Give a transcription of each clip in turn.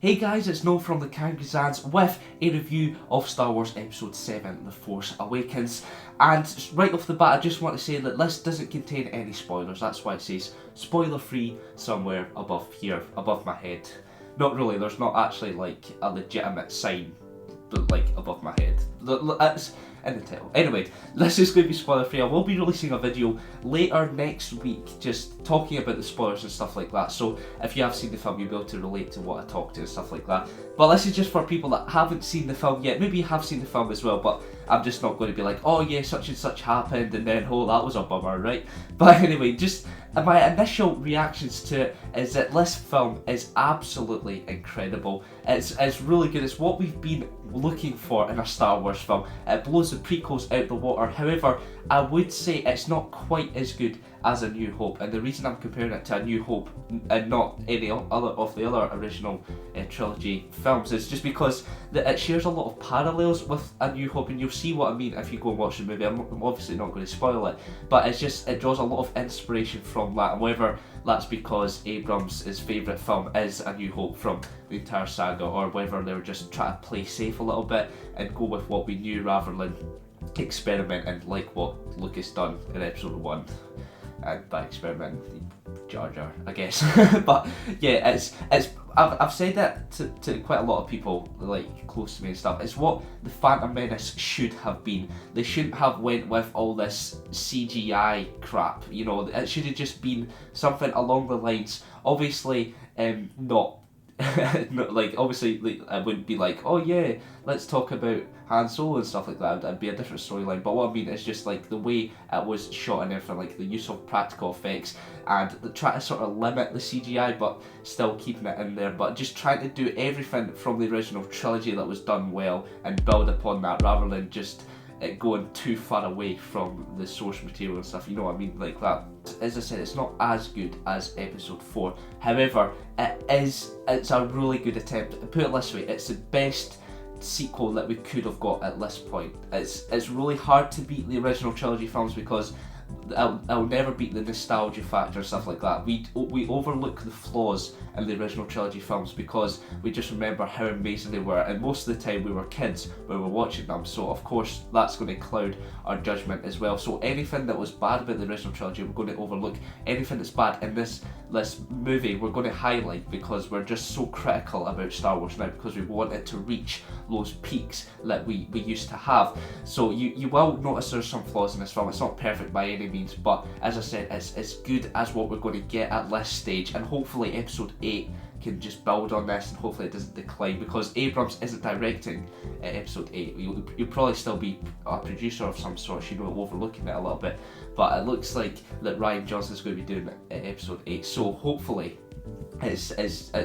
Hey guys, it's Noel from the Kangazans with a review of Star Wars Episode 7, The Force Awakens. And right off the bat, I just want to say that this doesn't contain any spoilers. That's why it says spoiler free somewhere above here, above my head. Not really, there's not actually like a legitimate sign like above my head. It's in the title. Anyway, this is going to be spoiler free. I will be releasing a video later next week just talking about the spoilers and stuff like that. So if you have seen the film, you'll be able to relate to what I talk to and stuff like that. But this is just for people that haven't seen the film yet. Maybe you have seen the film as well, but I'm just not going to be like, oh yeah, such and such happened and then, oh, that was a bummer, right? But anyway, just my initial reactions to it is that this film is absolutely incredible. It's really good. It's what we've been looking for in a Star Wars film. It blows the prequels out the water. However, I would say it's not quite as good as A New Hope, and the reason I'm comparing it to A New Hope and not any other of the other original trilogy films is just because it shares a lot of parallels with A New Hope, and you'll see what I mean if you go and watch the movie. I'm obviously not going to spoil it, but it draws a lot of inspiration from that, and whether that's because Abrams' favourite film is A New Hope from the entire saga, or whether they were just trying to play safe a little bit and go with what we knew rather than experiment and like what Lucas done in Episode 1. And by experiment, Jar Jar, I guess. But yeah, I've said that to quite a lot of people like close to me and stuff. It's what the Phantom Menace should have been. They shouldn't have went with all this CGI crap. You know, it should have just been something along the lines. Obviously, not. Like obviously, like, I wouldn't be like, oh yeah, let's talk about Han Solo and stuff like that. That'd be a different storyline. But what I mean is just like the way it was shot and everything, like the use of practical effects and try to sort of limit the CGI, but still keeping it in there. But just trying to do everything from the original trilogy that was done well and build upon that, rather than just it going too far away from the source material and stuff, you know what I mean, like that. As I said, it's not as good as Episode 4. However, it's a really good attempt. Put it this way, it's the best sequel that we could have got at this point. It's really hard to beat the original trilogy films because I'll never beat the nostalgia factor and stuff like that. We overlook the flaws in the original trilogy films because we just remember how amazing they were, and most of the time we were kids when we were watching them, so of course that's going to cloud our judgment as well. So anything that was bad about the original trilogy we're going to overlook. Anything that's bad in this movie we're going to highlight because we're just so critical about Star Wars now, because we want it to reach those peaks that we used to have. So you will notice there's some flaws in this film. It's not perfect by any means, but as I said, it's as good as what we're going to get at this stage, and hopefully Episode 8 can just build on this, and hopefully it doesn't decline, because Abrams isn't directing Episode 8. You'll probably still be a producer of some sort, you know, overlooking it a little bit, but it looks like that Rian Johnson's going to be doing Episode 8, so hopefully it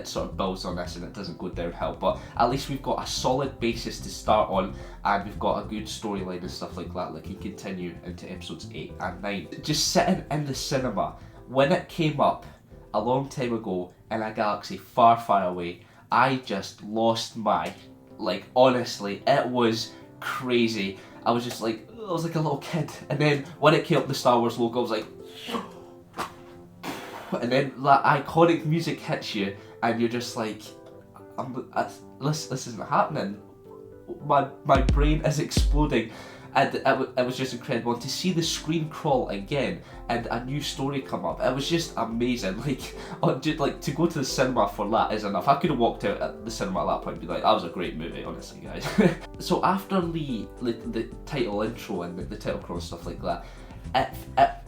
sort of builds on this and it doesn't go downhill. But at least we've got a solid basis to start on, and we've got a good storyline and stuff like that can continue into Episodes 8 and 9. Just sitting in the cinema when it came up a long time ago in a galaxy far, far away, I just lost my, like, honestly, it was crazy. I was just like, I was like a little kid, and then when it came up the Star Wars logo, I was like, and then that iconic music hits you, and you're just like, this isn't happening. My brain is exploding, and it was just incredible. And to see the screen crawl again and a new story come up, it was just amazing. Like to go to the cinema for that is enough. I could have walked out at the cinema at that point and be like, that was a great movie, honestly, guys. So after the title intro and the title crawl and stuff like that,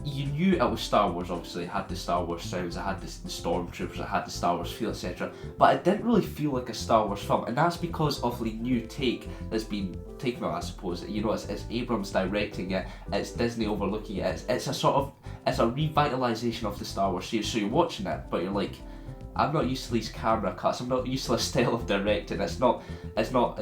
you knew it was Star Wars. Obviously it had the Star Wars sounds, it had the stormtroopers, it had the Star Wars feel, etc. But it didn't really feel like a Star Wars film, and that's because of the new take that's been taken on, I suppose. You know, it's Abrams directing it, it's Disney overlooking it, it's a revitalization of the Star Wars series. So you're watching it, but you're like, I'm not used to these camera cuts, I'm not used to this style of directing. It's not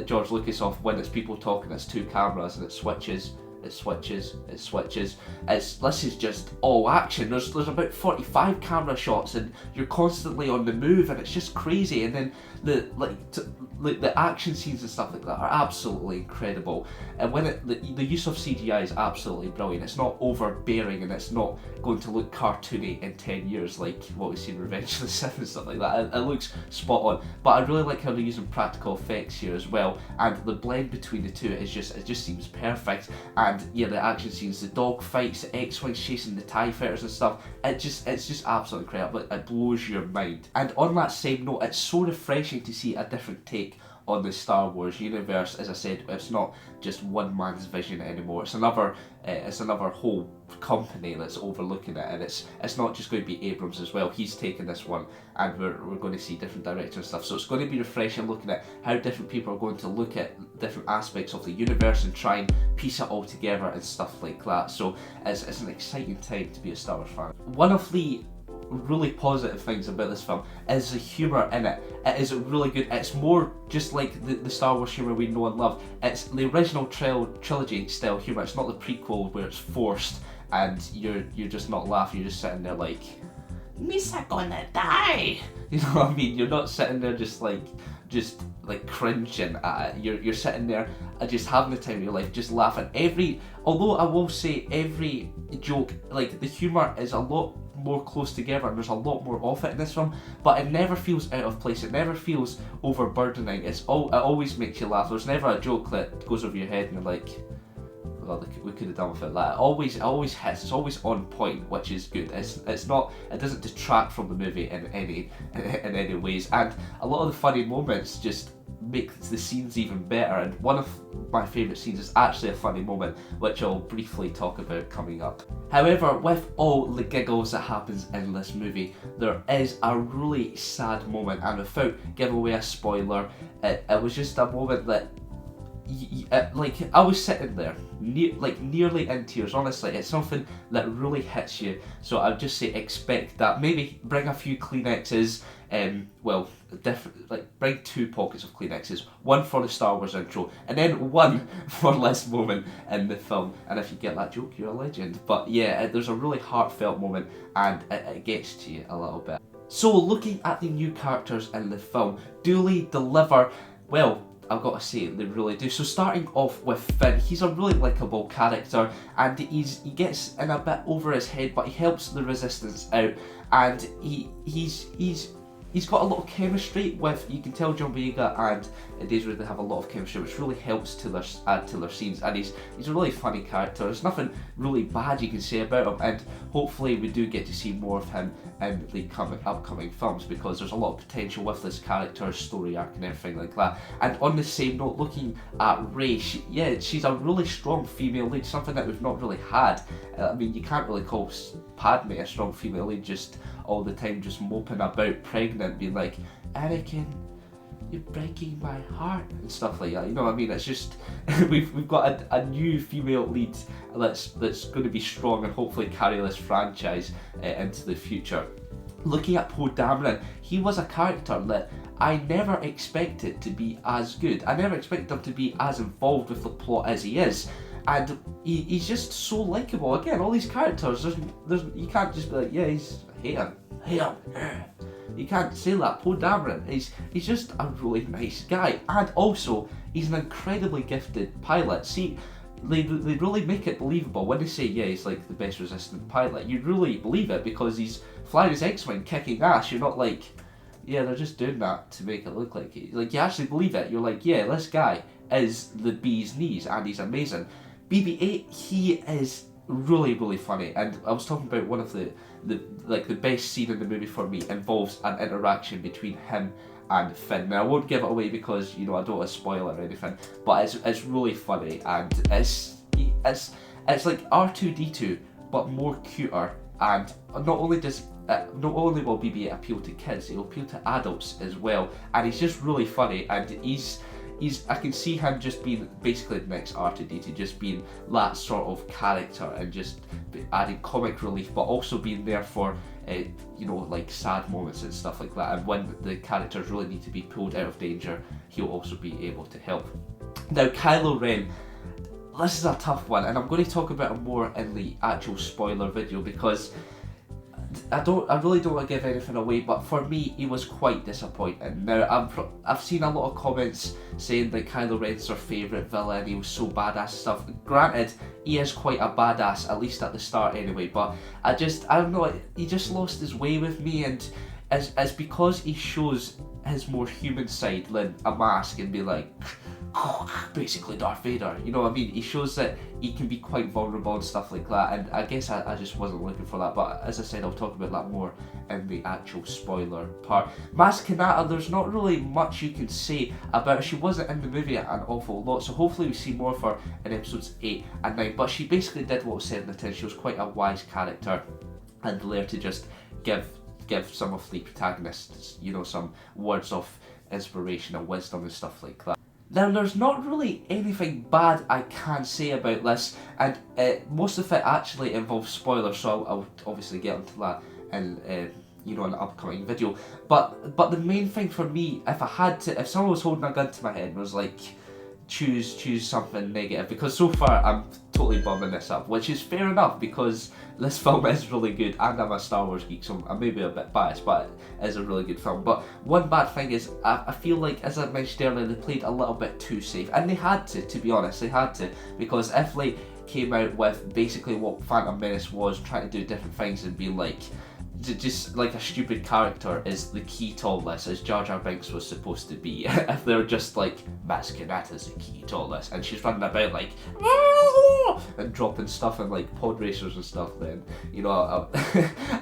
George Lucas off when it's people talking, it's two cameras and it switches it switches. This is just all action. There's about 45 camera shots, and you're constantly on the move, and it's just crazy. And then the action scenes and stuff like that are absolutely incredible. And when the use of CGI is absolutely brilliant. It's not overbearing, and it's not going to look cartoony in 10 years like what we see in Revenge of the Sith and stuff like that. It looks spot on. But I really like how they're using practical effects here as well, and the blend between the two is just, it just seems perfect. And yeah, the action scenes, the dog fights, the X-Wings chasing the TIE fighters and stuff, it's just absolutely incredible. It blows your mind. And on that same note, it's so refreshing to see a different take on the Star Wars universe. As I said, it's not just one man's vision anymore. It's another whole company that's overlooking it, and it's not just going to be Abrams as well. He's taken this one, and we're going to see different directors and stuff. So it's going to be refreshing looking at how different people are going to look at different aspects of the universe and try and piece it all together and stuff like that. So it's an exciting time to be a Star Wars fan. One of the really positive things about this film is the humour in it. It is really good. It's more just like the Star Wars humour we know and love. It's the original trilogy style humour. It's not the prequel where it's forced and you're just not laughing. You're just sitting there like, Misa gonna die. You know what I mean? You're not sitting there just cringing at it. You're sitting there just having the time of your life, just laughing. Although I will say every joke, like the humour is a lot more close together, and there's a lot more of it in this film, but it never feels out of place. It never feels overburdening. It always makes you laugh. There's never a joke that goes over your head and you're like, well, we could have done with it. Like, it always hits. It's always on point, which is good. It's not. It doesn't detract from the movie in any ways. And a lot of the funny moments just make the scenes even better. And one of my favourite scenes is actually a funny moment, which I'll briefly talk about coming up. However, with all the giggles that happens in this movie, there is a really sad moment, and without giving away a spoiler, it was just a moment that like I was sitting there nearly in tears. Honestly, it's something that really hits you. So I'd just say expect that. Maybe bring a few Kleenexes. Bring 2 pockets of Kleenexes, one for the Star Wars intro, and then one for this moment in the film. And if you get that joke, you're a legend. But yeah, there's a really heartfelt moment, and it gets to you a little bit. So looking at the new characters in the film, do they deliver? Well, I've got to say, they really do. So starting off with Finn, he's a really likeable character, and he gets in a bit over his head, but he helps the Resistance out, and he's got a lot of chemistry with, you can tell John Boyega and Daisy Ridley have a lot of chemistry, which really helps to add to their scenes, and he's a really funny character. There's nothing really bad you can say about him, and hopefully we do get to see more of him in the upcoming films, because there's a lot of potential with this character, story arc and everything like that. And on the same note, looking at Rey, she's a really strong female lead, something that we've not really had. I mean, you can't really call Padme a strong female lead, just all the time just moping about pregnant, being like, Anakin, you're breaking my heart, and stuff like that. You know what I mean? It's just we've got a new female lead that's going to be strong and hopefully carry this franchise into the future. Looking at Poe Dameron, he was a character that I never expected to be as good. I never expected him to be as involved with the plot as he is. And he's just so likeable. Again, all these characters, you can't just be like, yeah, hate him. You can't say that. Poe Dameron, he's just a really nice guy. And also, he's an incredibly gifted pilot. See, they really make it believable. When they say, yeah, he's like the best resistant pilot, you really believe it because he's flying his X-Wing kicking ass. You're not like, yeah, they're just doing that to make it look like it. Like, you actually believe it. You're like, yeah, this guy is the bee's knees and he's amazing. BB-8, he is really, really funny, and I was talking about one of the best scene in the movie for me involves an interaction between him and Finn. Now I won't give it away because I don't want to spoil it or anything, but it's really funny, and it's like R2-D2 but more cuter, and not only will BB-8 appeal to kids, it'll appeal to adults as well, and he's just really funny, and I can see him just being basically the next R2-D2, just being that sort of character and just adding comic relief, but also being there for like sad moments and stuff like that. And when the characters really need to be pulled out of danger, he'll also be able to help. Now, Kylo Ren, this is a tough one, and I'm going to talk about it more in the actual spoiler video, because I really don't want to give anything away, but for me, he was quite disappointing. Now, I've seen a lot of comments saying that Kylo Ren's their favourite villain, he was so badass and stuff. Granted, he is quite a badass, at least at the start anyway, but I don't know, he just lost his way with me, and it's because he shows his more human side than a mask and be like, basically Darth Vader, you know what I mean? He shows that he can be quite vulnerable and stuff like that, and I guess I just wasn't looking for that, but as I said, I'll talk about that more in the actual spoiler part. Maz Kanata, there's not really much you can say about her. She wasn't in the movie an awful lot, so hopefully we see more of her in episodes 8 and 9, but she basically did what was said in the tin. She was quite a wise character and there to just give some of the protagonists, you know, some words of inspiration and wisdom and stuff like that. Now, there's not really anything bad I can say about this, and most of it actually involves spoilers, so I'll obviously get into that in you know, an upcoming video. But the main thing for me, if someone was holding a gun to my head and was like, choose something negative, because so far I'm totally bumming this up, which is fair enough because this film is really good and I'm a Star Wars geek, so I may be a bit biased, but it is a really good film. But one bad thing is I feel like, as I mentioned earlier, they played a little bit too safe, and they had to be honest, they had to, because if they came out with basically what Phantom Menace was, trying to do different things and being like, just like a stupid character is the key to all this, as Jar Jar Binks was supposed to be. If they're just like, Maz Kanata's the key to all this, and she's running about like, and dropping stuff in like pod racers and stuff, then, you know,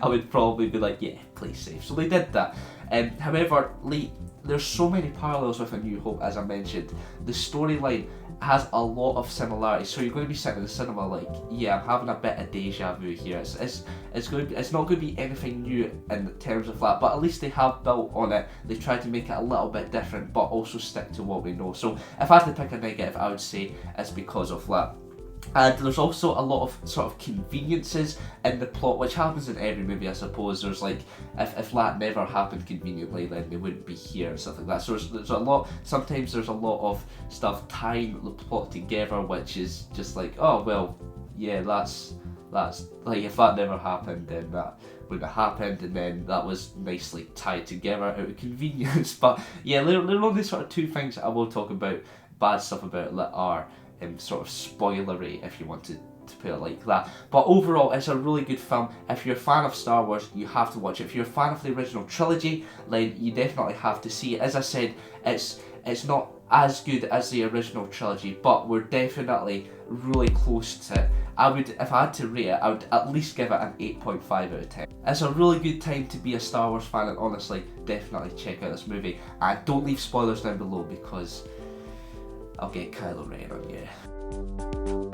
I would probably be like, yeah, play safe. So they did that. However, there's so many parallels with A New Hope, as I mentioned. The storyline has a lot of similarities, so you're going to be sitting in the cinema like, yeah, I'm having a bit of deja vu here. It's not going to be anything new in terms of that, but at least they have built on it. They tried to make it a little bit different, but also stick to what we know. So if I had to pick a negative, I would say it's because of that. And there's also a lot of sort of conveniences in the plot, which happens in every movie, I suppose. There's like, if that never happened conveniently, then they wouldn't be here and stuff like that. So there's a lot, sometimes there's a lot of stuff tying the plot together, which is just like, oh, well, yeah, that's like, if that never happened, then that wouldn't have happened, and then that was nicely tied together out of convenience. But yeah, there are only sort of two things I will talk about, bad stuff about it, that are sort of spoilery, if you want to put it like that. But overall, it's a really good film. If you're a fan of Star Wars, you have to watch it. If you're a fan of the original trilogy, then you definitely have to see it. As I said, it's not as good as the original trilogy, but we're definitely really close to it. If I had to rate it, I would at least give it an 8.5 out of 10. It's a really good time to be a Star Wars fan, and honestly, definitely check out this movie. And don't leave spoilers down below, because I'll get Kylo Ren on you.